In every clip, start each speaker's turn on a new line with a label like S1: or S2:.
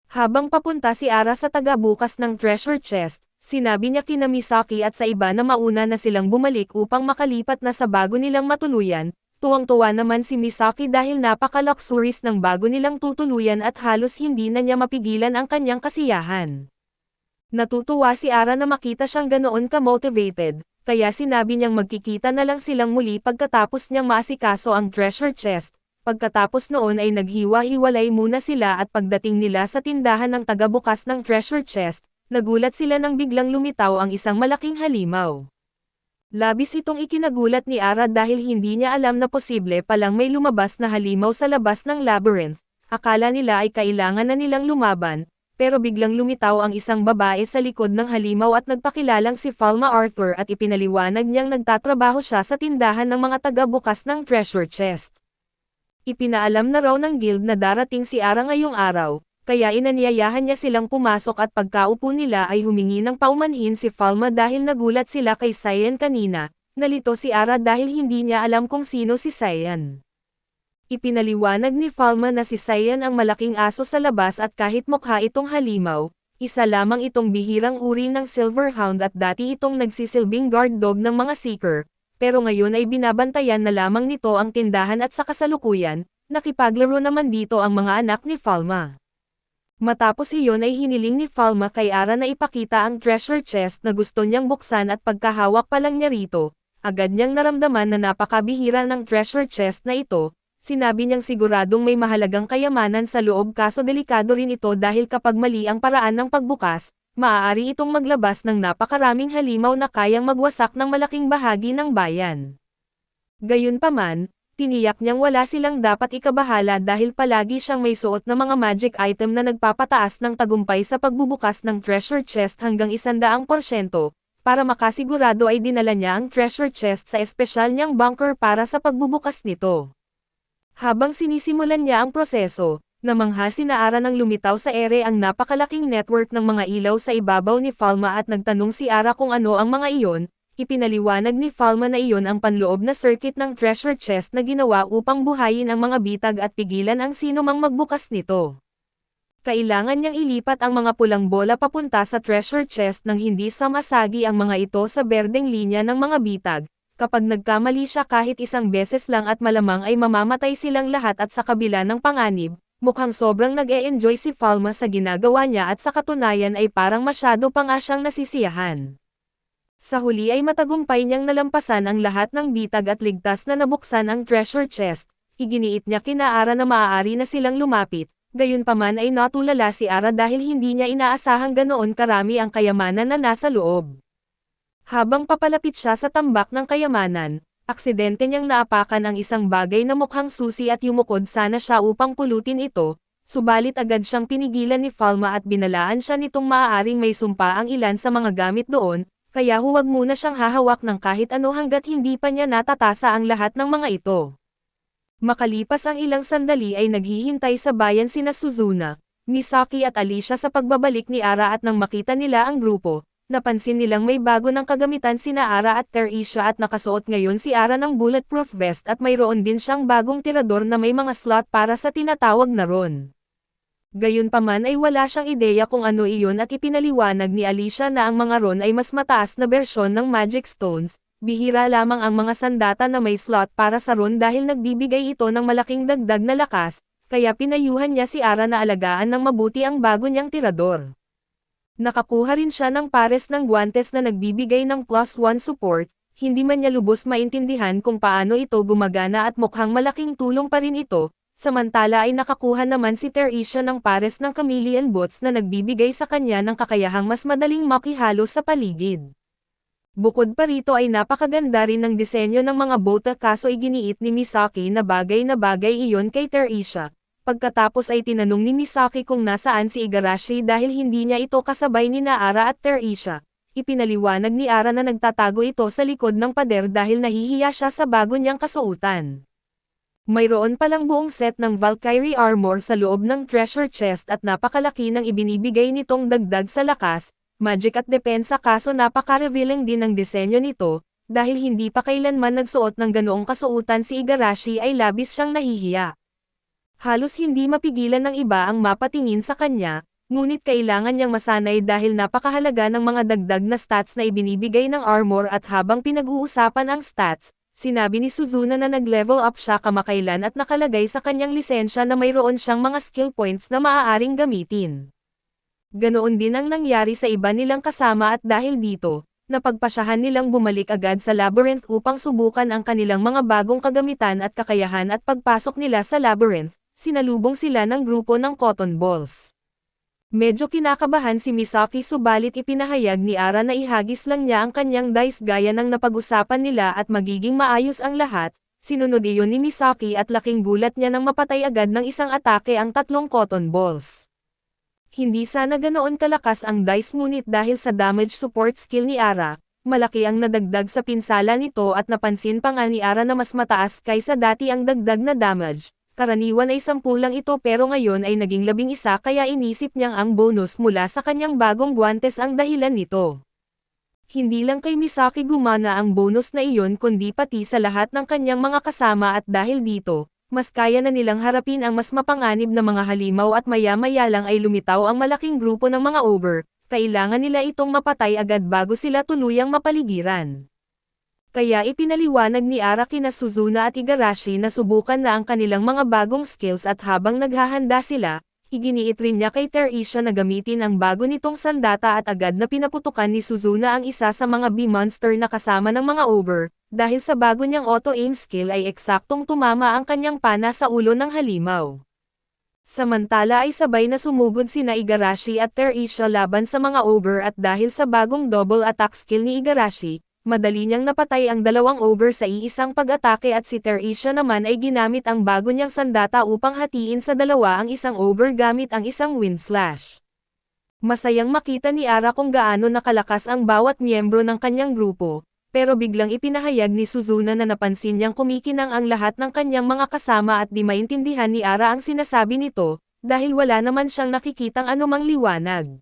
S1: Habang papunta si Ara sa taga-bukas ng treasure chest, sinabi niya kina Misaki at sa iba na mauna na silang bumalik upang makalipat na sa bago nilang matuluyan. Tuwang-tuwa naman si Misaki dahil napaka-luxurious ng bago nilang tutuluyan at halos hindi na niya mapigilan ang kanyang kasiyahan. Natutuwa si Ara na makita siyang ganoon ka-motivated, kaya sinabi niyang magkikita na lang silang muli pagkatapos niyang maasikaso ang treasure chest. Pagkatapos noon ay naghiwa-hiwalay muna sila at pagdating nila sa tindahan ng taga-bukas ng treasure chest, nagulat sila nang biglang lumitaw ang isang malaking halimaw. Labis itong ikinagulat ni Ara dahil hindi niya alam na posible palang may lumabas na halimaw sa labas ng labyrinth. Akala nila ay kailangan na nilang lumaban, pero biglang lumitaw ang isang babae sa likod ng halimaw at nagpakilalang si Falma Arthur at ipinaliwanag niyang nagtatrabaho siya sa tindahan ng mga taga-bukas ng treasure chest. Ipinaalam na raw ng guild na darating si Ara ngayong araw, kaya inanyayahan niya silang pumasok at pagkaupo nila ay humingi ng paumanhin si Falma dahil nagulat sila kay Cyan kanina. Nalito si Ara dahil hindi niya alam kung sino si Cyan. Ipinaliwanag ni Falma na si Cyan ang malaking aso sa labas at kahit mukha itong halimaw, isa lamang itong bihirang uri ng Silverhound at dati itong nagsisilbing guard dog ng mga seeker, pero ngayon ay binabantayan na lamang nito ang tindahan at sa kasalukuyan, nakipaglaro naman dito ang mga anak ni Falma. Matapos iyon ay hiniling ni Falma kay Ara na ipakita ang treasure chest na gusto niyang buksan at pagkahawak pa lang niya rito, agad niyang naramdaman na napakabihira ng treasure chest na ito. Sinabi niyang siguradong may mahalagang kayamanan sa loob kaso delikado rin ito dahil kapag mali ang paraan ng pagbukas, maaari itong maglabas ng napakaraming halimaw na kayang magwasak ng malaking bahagi ng bayan. Gayunpaman, tiniyak niyang wala silang dapat ikabahala dahil palagi siyang may suot na mga magic item na nagpapataas ng tagumpay sa pagbubukas ng treasure chest hanggang 100%, para makasigurado ay dinala niya ang treasure chest sa espesyal niyang bunker para sa pagbubukas nito. Habang sinisimulan niya ang proseso, namangha sina Ara nang lumitaw sa ere ang napakalaking network ng mga ilaw sa ibabaw ni Falma at nagtanong si Ara kung ano ang mga iyon. Ipinaliwanag ni Falma na iyon ang panloob na circuit ng treasure chest na ginawa upang buhayin ang mga bitag at pigilan ang sino mang magbukas nito. Kailangan niyang ilipat ang mga pulang bola papunta sa treasure chest nang hindi samasagi ang mga ito sa berdeng linya ng mga bitag. Kapag nagkamali siya kahit isang beses lang at malamang ay mamamatay silang lahat at sa kabila ng panganib, mukhang sobrang nag-e-enjoy si Falma sa ginagawa niya at sa katunayan ay parang masyado pa nga siyang nasisiyahan. Sa huli ay matagumpay niyang nalampasan ang lahat ng bitag at ligtas na nabuksan ang treasure chest. Iginiit niya kina Ara na maaari na silang lumapit, gayunpaman ay natulala si Ara dahil hindi niya inaasahang ganoon karami ang kayamanan na nasa loob. Habang papalapit siya sa tambak ng kayamanan, aksidente niyang naapakan ang isang bagay na mukhang susi at yumukod sana siya upang pulutin ito, subalit agad siyang pinigilan ni Falma at binalaan siya nitong maaaring may sumpa ang ilan sa mga gamit doon. Kaya huwag muna siyang hahawak ng kahit ano hanggat hindi pa niya natatasa ang lahat ng mga ito. Makalipas ang ilang sandali ay naghihintay sa bayan sina Suzuna, Misaki at Alicia sa pagbabalik ni Ara at nang makita nila ang grupo, napansin nilang may bago ng kagamitan sina Ara at Teresia at nakasuot ngayon si Ara ng bulletproof vest at mayroon din siyang bagong tirador na may mga slot para sa tinatawag na ron. Gayunpaman ay wala siyang ideya kung ano iyon at ipinaliwanag ni Alicia na ang mga ron ay mas mataas na bersyon ng magic stones, bihira lamang ang mga sandata na may slot para sa ron dahil nagbibigay ito ng malaking dagdag na lakas, kaya pinayuhan niya si Ara na alagaan ng mabuti ang bago niyang tirador. Nakakuha rin siya ng pares ng guwantes na nagbibigay ng +1 support, hindi man niya lubos maintindihan kung paano ito gumagana at mukhang malaking tulong pa rin ito. Samantala ay nakakuha naman si Teresia ng pares ng chameleon boots na nagbibigay sa kanya ng kakayahang mas madaling makihalo sa paligid. Bukod pa rito ay napakaganda rin ng disenyo ng mga bota kaso iginiit ni Misaki na bagay iyon kay Teresia. Pagkatapos ay tinanong ni Misaki kung nasaan si Igarashi dahil hindi niya ito kasabay ni Ara at Teresia. Ipinaliwanag ni Ara na nagtatago ito sa likod ng pader dahil nahihiya siya sa bago niyang kasuotan. Mayroon palang buong set ng Valkyrie armor sa loob ng treasure chest at napakalaki ng ibinibigay nitong dagdag sa lakas, magic at depensa kaso napaka-revealing din ng disenyo nito, dahil hindi pa kailanman nagsuot ng ganoong kasuotan si Igarashi ay labis siyang nahihiya. Halos hindi mapigilan ng iba ang mapatingin sa kanya, Ngunit kailangan niyang masanay dahil napakahalaga ng mga dagdag na stats na ibinibigay ng armor at habang pinag-uusapan ang stats, sinabi ni Suzuna na nag-level up siya kamakailan at nakalagay sa kanyang lisensya na mayroon siyang mga skill points na maaaring gamitin. Ganoon din ang nangyari sa iba nilang kasama at dahil dito, napagpasyahan nilang bumalik agad sa labyrinth upang subukan ang kanilang mga bagong kagamitan at kakayahan at pagpasok nila sa labyrinth, sinalubong sila ng grupo ng cotton balls. Medyo kinakabahan si Misaki subalit ipinahayag ni Ara na ihagis lang niya ang kanyang dice gaya ng napag-usapan nila at magiging maayos ang lahat. Sinunod iyon ni Misaki at laking gulat niya nang mapatay agad ng isang atake ang 3 cotton balls. Hindi sana ganoon kalakas ang dice ngunit dahil sa damage support skill ni Ara, malaki ang nadagdag sa pinsala nito at napansin pa nga ni Ara na mas mataas kaysa dati ang dagdag na damage. Karaniwan ay 10 lang ito pero ngayon ay naging 11 kaya inisip niyang ang bonus mula sa kanyang bagong guwantes ang dahilan nito. Hindi lang kay Misaki gumana ang bonus na iyon kundi pati sa lahat ng kanyang mga kasama at dahil dito, mas kaya na nilang harapin ang mas mapanganib na mga halimaw at maya-maya lang ay lumitaw ang malaking grupo ng mga ogre, kailangan nila itong mapatay agad bago sila tuluyang mapaligiran. Kaya ipinaliwanag ni Ara kina Suzuna at Igarashi na subukan na ang kanilang mga bagong skills at habang naghahanda sila, iginiit rin niya kay Terisha na gamitin ang bago nitong sandata at agad na pinaputukan ni Suzuna ang isa sa mga bee-monster na kasama ng mga ogre, dahil sa bago niyang auto-aim skill ay eksaktong tumama ang kanyang pana sa ulo ng halimaw. Samantala ay sabay na sumugod sina Igarashi at Terisha laban sa mga ogre at dahil sa bagong double attack skill ni Igarashi, madali niyang napatay ang 2 ogre sa iisang pag-atake at si Terisha naman ay ginamit ang bago niyang sandata upang hatiin sa 2 ang isang ogre gamit ang isang wind slash. Masayang makita ni Ara kung gaano nakalakas ang bawat miyembro ng kanyang grupo, pero biglang ipinahayag ni Suzuna na napansin niyang kumikinang ang lahat ng kanyang mga kasama at di maintindihan ni Ara ang sinasabi nito, dahil wala naman siyang nakikitang anumang liwanag.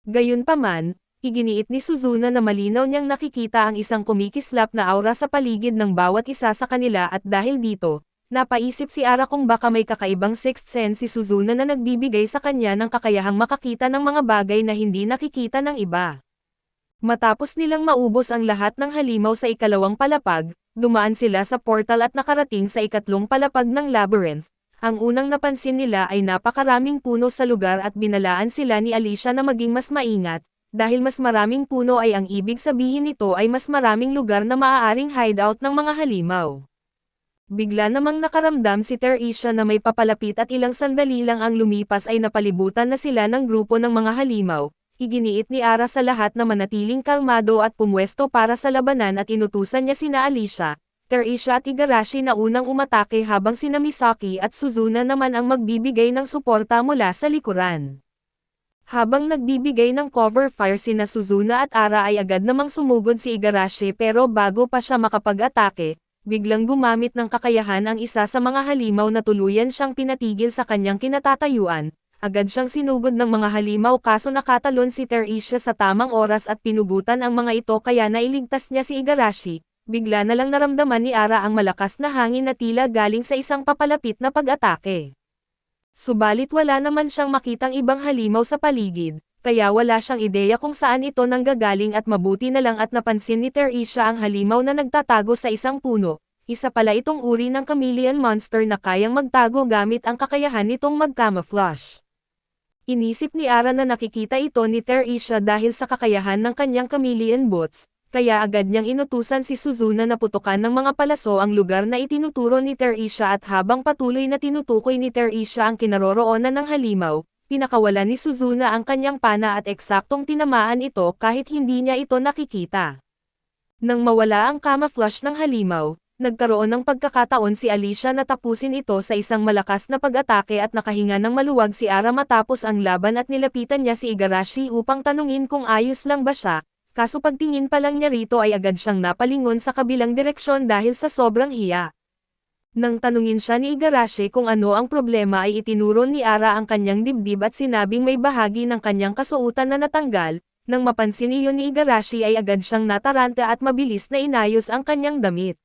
S1: Gayunpaman, iginiit ni Suzuna na malinaw niyang nakikita ang isang kumikislap na aura sa paligid ng bawat isa sa kanila at dahil dito, napaisip si Ara kung baka may kakaibang sixth sense si Suzuna na nagbibigay sa kanya ng kakayahang makakita ng mga bagay na hindi nakikita ng iba. Matapos nilang maubos ang lahat ng halimaw sa ikalawang palapag, dumaan sila sa portal at nakarating sa ikatlong palapag ng labyrinth. Ang unang napansin nila ay napakaraming puno sa lugar at binalaan sila ni Alicia na maging mas maingat. Dahil mas maraming puno ay ang ibig sabihin nito ay mas maraming lugar na maaaring hideout ng mga halimaw. Bigla namang nakaramdam si Terisha na may papalapit at ilang sandali lang ang lumipas ay napalibutan na sila ng grupo ng mga halimaw. Iginiit ni Ara sa lahat na manatiling kalmado at pumwesto para sa labanan at inutusan niya sina Alicia, Terisha at Igarashi na unang umatake habang sina Misaki at Suzuna naman ang magbibigay ng suporta mula sa likuran. Habang nagbibigay ng cover fire sina Suzuna at Ara ay agad namang sumugod si Igarashi pero bago pa siya makapag-atake, biglang gumamit ng kakayahan ang isa sa mga halimaw na tuluyan siyang pinatigil sa kanyang kinatatayuan, agad siyang sinugod ng mga halimaw kaso nakatalon si Terisha sa tamang oras at pinugutan ang mga ito kaya nailigtas niya si Igarashi, bigla na lang naramdaman ni Ara ang malakas na hangin na tila galing sa isang papalapit na pag-atake. Subalit wala naman siyang makitang ibang halimaw sa paligid, kaya wala siyang ideya kung saan ito nanggagaling at mabuti na lang at napansin ni Terisha ang halimaw na nagtatago sa isang puno. Isa pala itong uri ng chameleon monster na kayang magtago gamit ang kakayahan nitong mag-camouflage. Inisip ni Ara na nakikita ito ni Terisha dahil sa kakayahan ng kanyang chameleon boots, kaya agad niyang inutusan si Suzuna na putukan ng mga palaso ang lugar na itinuturo ni Terisha at habang patuloy na tinutukoy ni Terisha ang kinaroroonan ng halimaw, pinakawala ni Suzuna ang kanyang pana at eksaktong tinamaan ito kahit hindi niya ito nakikita. Nang mawala ang camouflage ng halimaw, nagkaroon ng pagkakataon si Alicia na tapusin ito sa isang malakas na pag-atake at nakahinga ng maluwag si Ara matapos ang laban at nilapitan niya si Igarashi upang tanungin kung ayos lang ba siya. Kaso pagtingin pa lang niya rito ay agad siyang napalingon sa kabilang direksyon dahil sa sobrang hiya. Nang tanungin siya ni Igarashi kung ano ang problema ay itinuro ni Ara ang kanyang dibdib at sinabing may bahagi ng kanyang kasuotan na natanggal. Nang mapansin iyon ni Igarashi ay agad siyang nataranta at mabilis na inayos ang kanyang damit.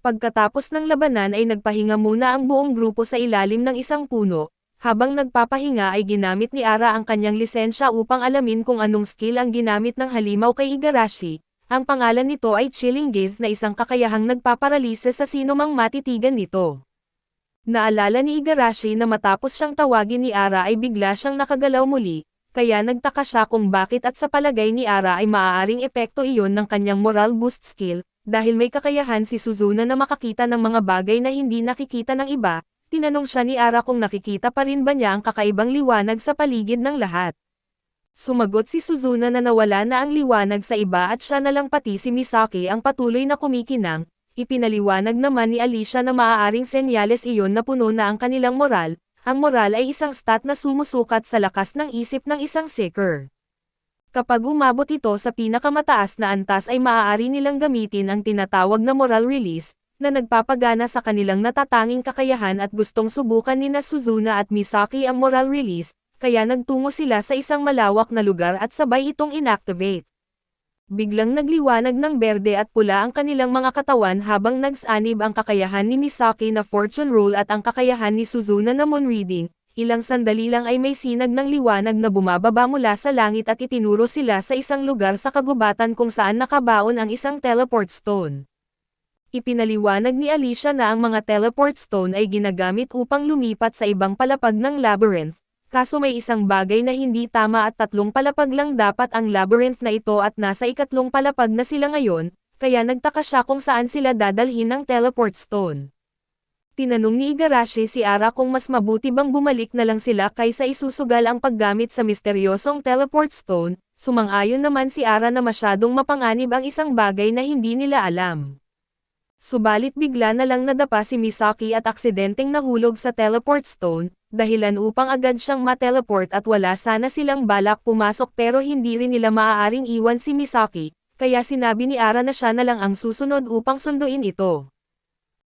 S1: Pagkatapos ng labanan ay nagpahinga muna ang buong grupo sa ilalim ng isang puno. Habang nagpapahinga ay ginamit ni Ara ang kanyang lisensya upang alamin kung anong skill ang ginamit ng halimaw kay Igarashi. Ang pangalan nito ay Chilling Gaze na isang kakayahang nagpaparalisa sa sinumang matitigan nito. Naalala ni Igarashi na matapos siyang tawagin ni Ara ay bigla siyang nakagalaw muli, kaya nagtaka siya kung bakit at sa palagay ni Ara ay maaaring epekto iyon ng kanyang moral boost skill, dahil may kakayahan si Suzuna na makakita ng mga bagay na hindi nakikita ng iba. Tinanong siya ni Ara kung nakikita pa rin ba niya ang kakaibang liwanag sa paligid ng lahat. Sumagot si Suzuna na nawala na ang liwanag sa iba at siya na lang pati si Misaki ang patuloy na kumikinang. Ipinaliwanag naman ni Alicia na maaaring senyales iyon na puno na ang kanilang moral. Ang moral ay isang stat na sumusukat sa lakas ng isip ng isang seeker. Kapag umabot ito sa pinakamataas na antas ay maaari nilang gamitin ang tinatawag na moral release, na nagpapagana sa kanilang natatanging kakayahan at gustong subukan nina Suzuna at Misaki ang moral release, kaya nagtungo sila sa isang malawak na lugar at sabay itong inactivate. Biglang nagliwanag ng berde at pula ang kanilang mga katawan habang nagsanib ang kakayahan ni Misaki na fortune roll at ang kakayahan ni Suzuna na moon reading. Ilang sandali lang ay may sinag ng liwanag na bumababa mula sa langit at itinuro sila sa isang lugar sa kagubatan kung saan nakabaon ang isang teleport stone. Ipinaliwanag ni Alicia na ang mga teleport stone ay ginagamit upang lumipat sa ibang palapag ng labyrinth, kaso may isang bagay na hindi tama at 3 palapag lang dapat ang labyrinth na ito at nasa 4 palapag na sila ngayon, kaya nagtaka siya kung saan sila dadalhin ng teleport stone. Tinanong ni Igarashi si Ara kung mas mabuti bang bumalik na lang sila kaysa isusugal ang paggamit sa misteryosong teleport stone. Sumang-ayon naman si Ara na masyadong mapanganib ang isang bagay na hindi nila alam. Subalit bigla na lang nadapa si Misaki at aksidenteng nahulog sa teleport stone, dahilan upang agad siyang ma-teleport at wala sana silang balak pumasok pero hindi rin nila maaaring iwan si Misaki, kaya sinabi ni Ara na siya na lang ang susunod upang sunduin ito.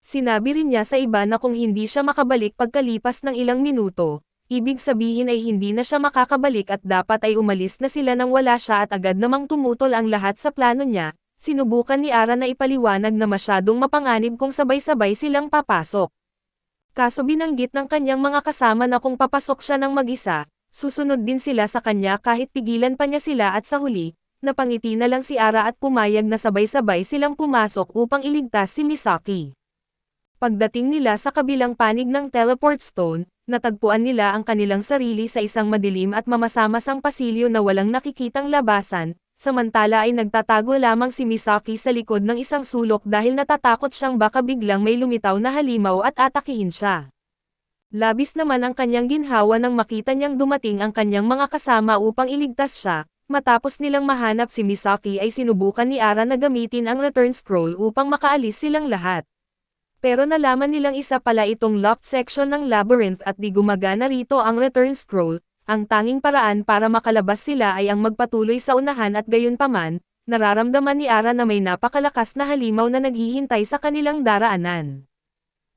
S1: Sinabi rin niya sa iba na kung hindi siya makabalik pagkalipas ng ilang minuto, ibig sabihin ay hindi na siya makakabalik at dapat ay umalis na sila nang wala siya at agad namang tumutol ang lahat sa plano niya. Sinubukan ni Ara na ipaliwanag na masyadong mapanganib kung sabay-sabay silang papasok. Kaso binanggit ng kanyang mga kasama na kung papasok siya ng mag-isa, susunod din sila sa kanya kahit pigilan pa niya sila at sa huli, napangiti na lang si Ara at pumayag na sabay-sabay silang pumasok upang iligtas si Misaki. Pagdating nila sa kabilang panig ng teleport stone, natagpuan nila ang kanilang sarili sa isang madilim at mamasamasang pasilyo na walang nakikitang labasan. Samantala ay nagtatago lamang si Misaki sa likod ng isang sulok dahil natatakot siyang baka biglang may lumitaw na halimaw at atakihin siya. Labis naman ang kanyang ginhawa nang makita niyang dumating ang kanyang mga kasama upang iligtas siya. Matapos nilang mahanap si Misaki ay sinubukan ni Ara na gamitin ang return scroll upang makaalis silang lahat. Pero nalaman nilang isa pala itong locked section ng labyrinth at di gumagana rito ang return scroll. Ang tanging paraan para makalabas sila ay ang magpatuloy sa unahan at gayunpaman, nararamdaman ni Ara na may napakalakas na halimaw na naghihintay sa kanilang daraanan.